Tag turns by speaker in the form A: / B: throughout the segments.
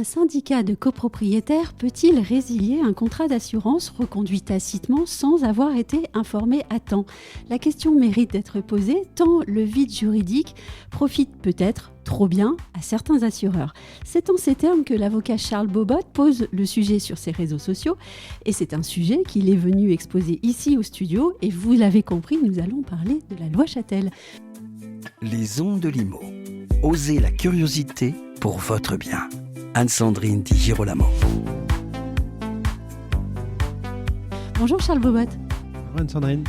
A: Un syndicat de copropriétaires peut-il résilier un contrat d'assurance reconduit tacitement sans avoir été informé à temps ? La question mérite d'être posée tant le vide juridique profite peut-être trop bien à certains assureurs. C'est en ces termes que l'avocat Charles Bobot pose le sujet sur ses réseaux sociaux et c'est un sujet qu'il est venu exposer ici au studio et vous l'avez compris, nous allons parler de la loi Chatel.
B: Les ondes de Limo. Osez la curiosité pour votre bien. Anne-Sandrine Di Girolamo.
A: Bonjour Charles Bobot.
C: Bonjour Anne-Sandrine.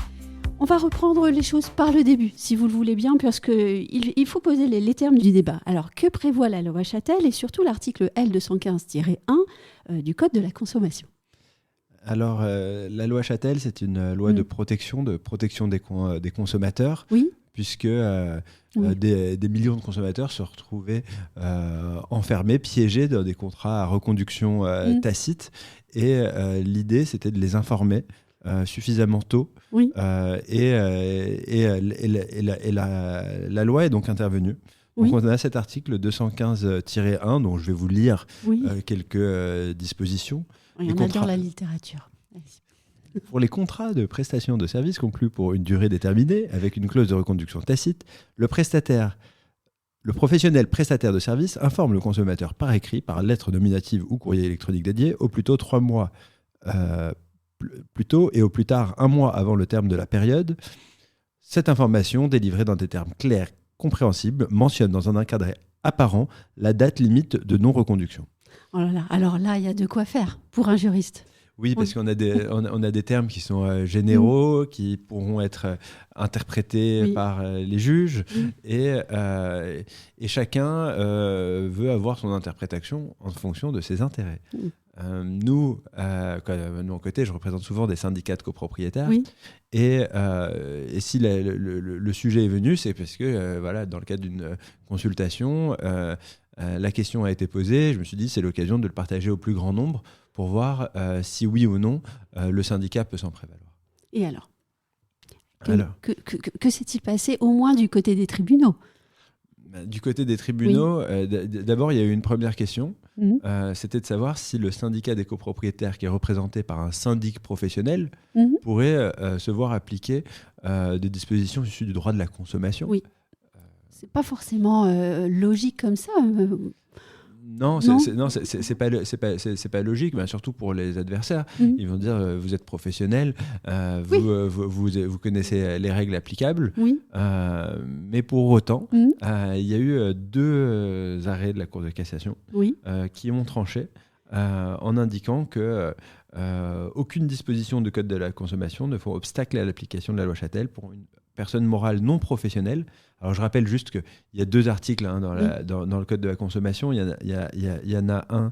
A: On va reprendre les choses par le début, si vous le voulez bien, parce qu'il faut poser les termes du débat. Alors, que prévoit la loi Chatel et surtout l'article L215-1 du Code de la consommation ?
C: Alors, la loi Chatel, c'est une loi de protection des consommateurs,
A: oui.
C: puisque des millions de consommateurs se retrouvaient enfermés, piégés dans des contrats à reconduction tacite. Et l'idée, c'était de les informer suffisamment tôt.
A: Oui.
C: La loi est donc intervenue. Donc on a cet article 215-1 dont je vais vous lire quelques dispositions.
A: Oui, on adore la littérature.
C: Pour les contrats de prestation de services conclus pour une durée déterminée avec une clause de reconduction tacite, le professionnel prestataire de service informe le consommateur par écrit, par lettre nominative ou courrier électronique dédié, au plus tôt 3 mois plus tôt et au plus tard 1 mois avant le terme de la période. Cette information, délivrée dans des termes clairs, compréhensibles, mentionne dans un encadré apparent la date limite de non-reconduction.
A: Oh là là. Alors là, il y a de quoi faire pour un juriste.
C: Oui, parce qu'on a des termes qui sont généraux, qui pourront être interprétés par les juges, et chacun veut avoir son interprétation en fonction de ses intérêts. Nous, de mon côté, je représente souvent des syndicats de copropriétaires, et si le sujet est venu, c'est parce que dans le cadre d'une consultation, la question a été posée, je me suis dit c'est l'occasion de le partager au plus grand nombre pour voir si oui ou non le syndicat peut s'en prévaloir.
A: Et alors que s'est-il passé au moins du côté des tribunaux ?
C: Du côté des tribunaux, d'abord il y a eu une première question, c'était de savoir si le syndicat des copropriétaires qui est représenté par un syndic professionnel pourrait se voir appliquer des dispositions issues du droit de la consommation.
A: Oui. C'est pas forcément logique comme ça.
C: Non, c'est pas logique, mais surtout pour les adversaires. Ils vont dire vous êtes professionnel, vous connaissez les règles applicables, mais pour autant, il y a eu 2 arrêts de la Cour de cassation qui ont tranché en indiquant que aucune disposition du Code de la consommation ne font obstacle à l'application de la loi Chatel pour une personne morale non professionnelle. Alors je rappelle juste qu'il y a 2 articles dans le Code de la consommation. Il y en a un,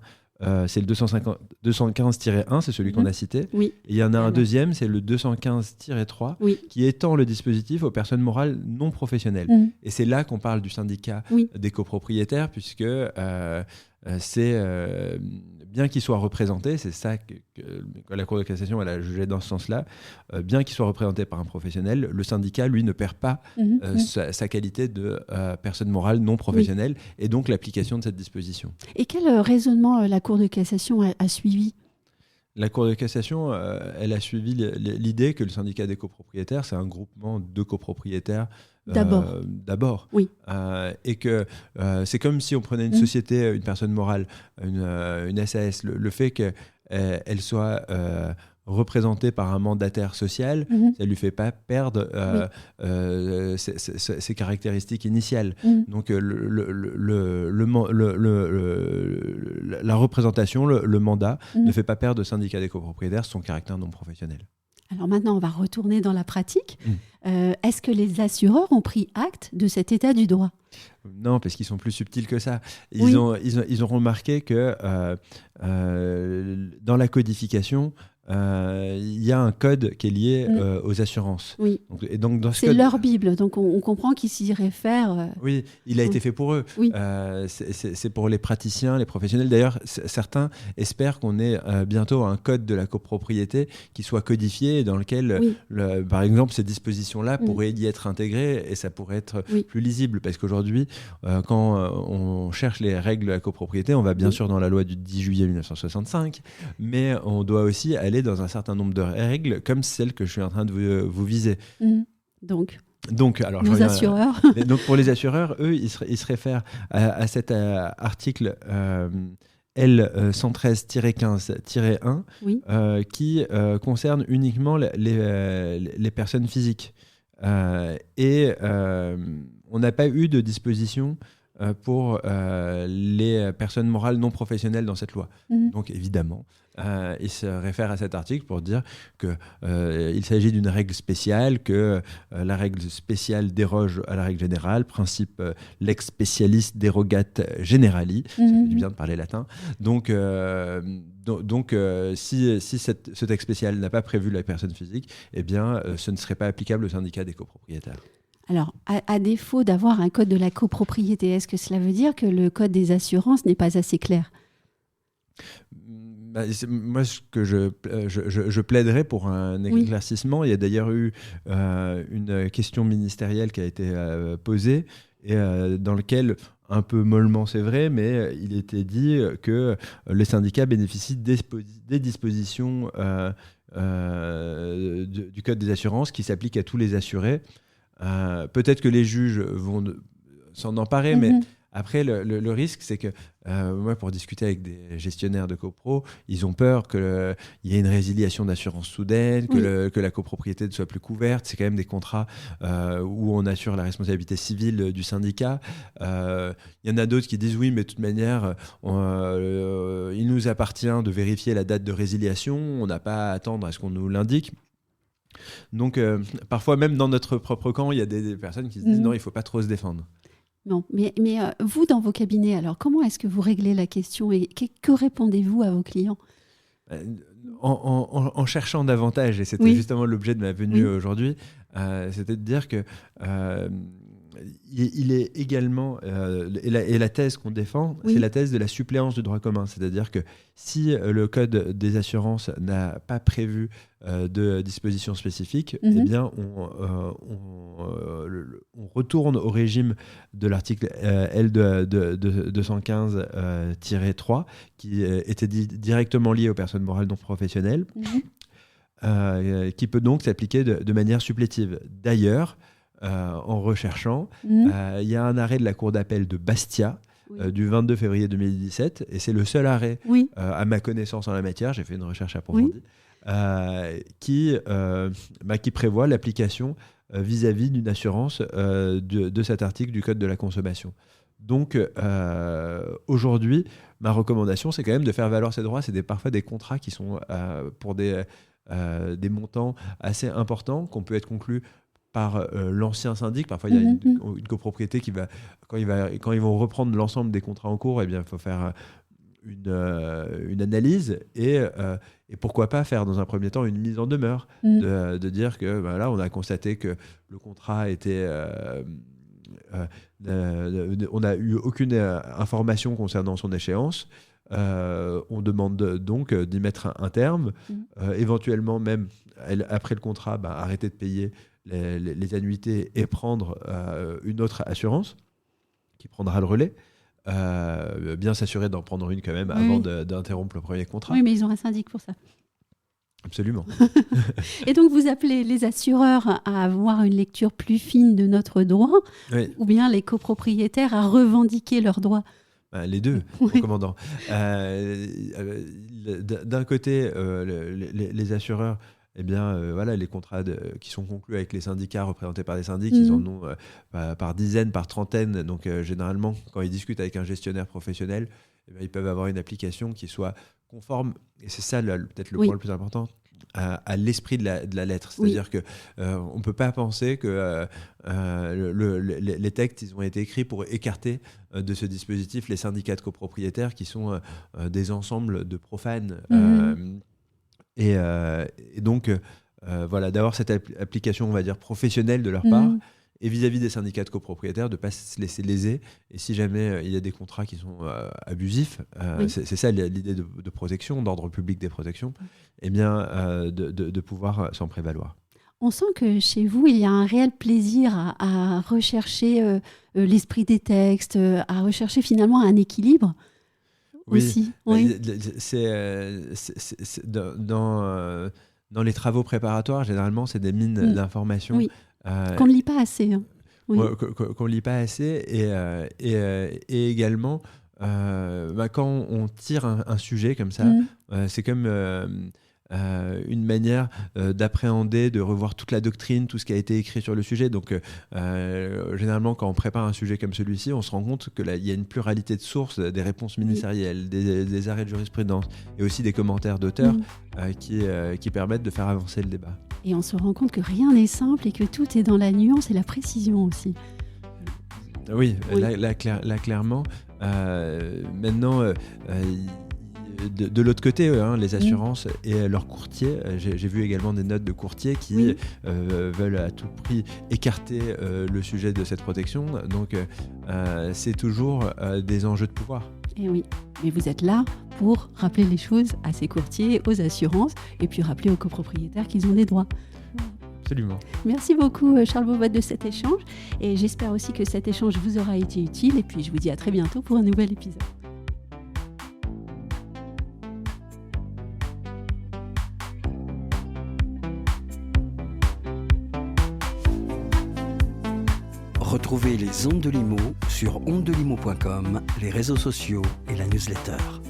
C: c'est le 215-1, c'est celui qu'on a cité. Et il y en a un deuxième, c'est le 215-3, qui étend le dispositif aux personnes morales non professionnelles. Et c'est là qu'on parle du syndicat des copropriétaires, puisque c'est bien qu'il soit représenté, c'est ça que la Cour de cassation elle a jugé dans ce sens-là, bien qu'il soit représenté par un professionnel, le syndicat, lui, ne perd pas sa qualité de personne morale non professionnelle, et donc l'application de cette disposition.
A: Et quel raisonnement la Cour de cassation a suivi ?
C: La Cour de cassation, elle a suivi l'idée que le syndicat des copropriétaires, c'est un groupement de copropriétaires d'abord. Et que c'est comme si on prenait une société, une personne morale, une SAS, le fait qu'elle soit représentée par un mandataire social, ça ne lui fait pas perdre ses caractéristiques initiales. Donc la représentation, le mandat, ne fait pas perdre au syndicat des copropriétaires son caractère non professionnel.
A: Alors maintenant, on va retourner dans la pratique. Est-ce que les assureurs ont pris acte de cet état du droit ?
C: Non, parce qu'ils sont plus subtils que ça. Ils ont remarqué que dans la codification, il y a un code qui est lié aux assurances.
A: Oui.
C: Donc,
A: c'est leur Bible, donc on comprend qu'ils s'y réfèrent.
C: Oui, il a été fait pour eux.
A: Oui.
C: C'est pour les praticiens, les professionnels. D'ailleurs, certains espèrent qu'on ait bientôt un code de la copropriété qui soit codifié et dans lequel, par exemple, ces dispositions-là pourraient y être intégrées et ça pourrait être plus lisible. Parce qu'aujourd'hui, quand on cherche les règles de la copropriété, on va bien sûr dans la loi du 10 juillet 1965, mais on doit aussi aller dans un certain nombre de règles comme celles que je suis en train de vous viser. Donc, alors,
A: nos assureurs.
C: Donc, pour les assureurs, eux, ils se réfèrent à cet article L113-15-1 qui concerne uniquement les personnes physiques. Et on n'a pas eu de disposition pour les personnes morales non professionnelles dans cette loi. Donc, évidemment, il se réfère à cet article pour dire qu'il s'agit d'une règle spéciale, que la règle spéciale déroge à la règle générale, principe lex specialis derogat generali, ça fait du bien de parler latin. Donc si ce texte spécial n'a pas prévu la personne physique, eh bien, ce ne serait pas applicable au syndicat des copropriétaires.
A: Alors, à défaut d'avoir un code de la copropriété, est-ce que cela veut dire que le code des assurances n'est pas assez clair ?
C: Moi, ce que je plaiderais pour un éclaircissement. Il y a d'ailleurs eu une question ministérielle qui a été posée et dans laquelle, un peu mollement c'est vrai, mais il était dit que les syndicats bénéficient des dispositions du Code des assurances qui s'appliquent à tous les assurés. Peut-être que les juges vont s'en emparer, mais après, le risque, c'est que moi, pour discuter avec des gestionnaires de copro, ils ont peur qu'il y ait une résiliation d'assurance soudaine, que la copropriété ne soit plus couverte. C'est quand même des contrats où on assure la responsabilité civile du syndicat. Il y en a d'autres qui disent oui, mais de toute manière, il nous appartient de vérifier la date de résiliation. On n'a pas à attendre à ce qu'on nous l'indique. Donc, parfois, même dans notre propre camp, il y a des personnes qui se disent non, il ne faut pas trop se défendre.
A: Non, mais vous, dans vos cabinets, alors comment est-ce que vous réglez la question et que répondez-vous à vos clients ?
C: En cherchant davantage, et c'était justement l'objet de ma venue aujourd'hui, c'était de dire que il est également, et la thèse qu'on défend, c'est la thèse de la suppléance du droit commun. C'est-à-dire que si le Code des assurances n'a pas prévu de dispositions spécifiques, eh bien, on retourne au régime de l'article L215-3, qui était directement lié aux personnes morales non professionnelles, qui peut donc s'appliquer de manière supplétive. D'ailleurs, en recherchant, il y a un arrêt de la Cour d'appel de Bastia du 22 février 2017, et c'est le seul arrêt, à ma connaissance en la matière, j'ai fait une recherche approfondie, qui prévoit l'application vis-à-vis d'une assurance de cet article du Code de la consommation. Donc, aujourd'hui, ma recommandation, c'est quand même de faire valoir ces droits. C'est parfois des contrats qui sont pour des montants assez importants, qu'on peut être conclus par l'ancien syndic. Parfois, il y a une copropriété qui va, quand ils vont reprendre l'ensemble des contrats en cours, eh bien, il faut faire une analyse et pourquoi pas faire dans un premier temps une mise en demeure, de dire que là, on a constaté que le contrat était... on n'a eu aucune information concernant son échéance. On demande donc d'y mettre un terme, éventuellement même après le contrat, arrêter de payer les annuités et prendre une autre assurance qui prendra le relais. Bien s'assurer d'en prendre une quand même avant d'interrompre le premier contrat.
A: Oui, mais ils ont un syndic pour ça.
C: Absolument.
A: Et donc, vous appelez les assureurs à avoir une lecture plus fine de notre droit, ou bien les copropriétaires à revendiquer leurs droits?
C: Les deux, mon commandant. D'un côté, les assureurs, eh bien, les contrats qui sont conclus avec les syndicats représentés par des syndics, ils en ont par dizaines, par trentaines. Donc, généralement, quand ils discutent avec un gestionnaire professionnel, eh bien, ils peuvent avoir une application qui soit conforme, et c'est ça peut-être le point le plus important, à l'esprit de la lettre. C'est-à-dire qu'on ne peut pas penser que les textes ils ont été écrits pour écarter de ce dispositif les syndicats de copropriétaires qui sont des ensembles de profanes. Et donc, voilà, d'avoir cette application, on va dire, professionnelle de leur part, et vis-à-vis des syndicats de copropriétaires, de ne pas se laisser léser. Et si jamais il y a des contrats qui sont abusifs, c'est ça l'idée de protection, d'ordre public des protections, eh bien, de pouvoir s'en prévaloir.
A: On sent que chez vous, il y a un réel plaisir à rechercher l'esprit des textes, à rechercher finalement un équilibre aussi. Oui.
C: Dans les travaux préparatoires, généralement, c'est des mines d'informations.
A: Oui. Qu'on ne lit pas assez. Hein.
C: Oui. Qu'on ne lit pas assez. Et également, quand on tire un sujet comme ça, c'est comme une manière d'appréhender, de revoir toute la doctrine, tout ce qui a été écrit sur le sujet. Donc, généralement, quand on prépare un sujet comme celui-ci, on se rend compte qu'il y a une pluralité de sources, des réponses ministérielles, des arrêts de jurisprudence et aussi des commentaires d'auteurs qui permettent de faire avancer le débat.
A: Et on se rend compte que rien n'est simple et que tout est dans la nuance et la précision aussi.
C: Oui. Là, clairement. Maintenant... de l'autre côté, les assurances et leurs courtiers, j'ai vu également des notes de courtiers qui veulent à tout prix écarter le sujet de cette protection. Donc, c'est toujours des enjeux de pouvoir.
A: Et oui, mais vous êtes là pour rappeler les choses à ces courtiers, aux assurances, et puis rappeler aux copropriétaires qu'ils ont des droits.
C: Absolument.
A: Merci beaucoup Charles Beauvotte de cet échange, et j'espère aussi que cet échange vous aura été utile, et puis je vous dis à très bientôt pour un nouvel épisode.
B: Retrouvez les Ondes de Limo sur ondedelimo.com, les réseaux sociaux et la newsletter.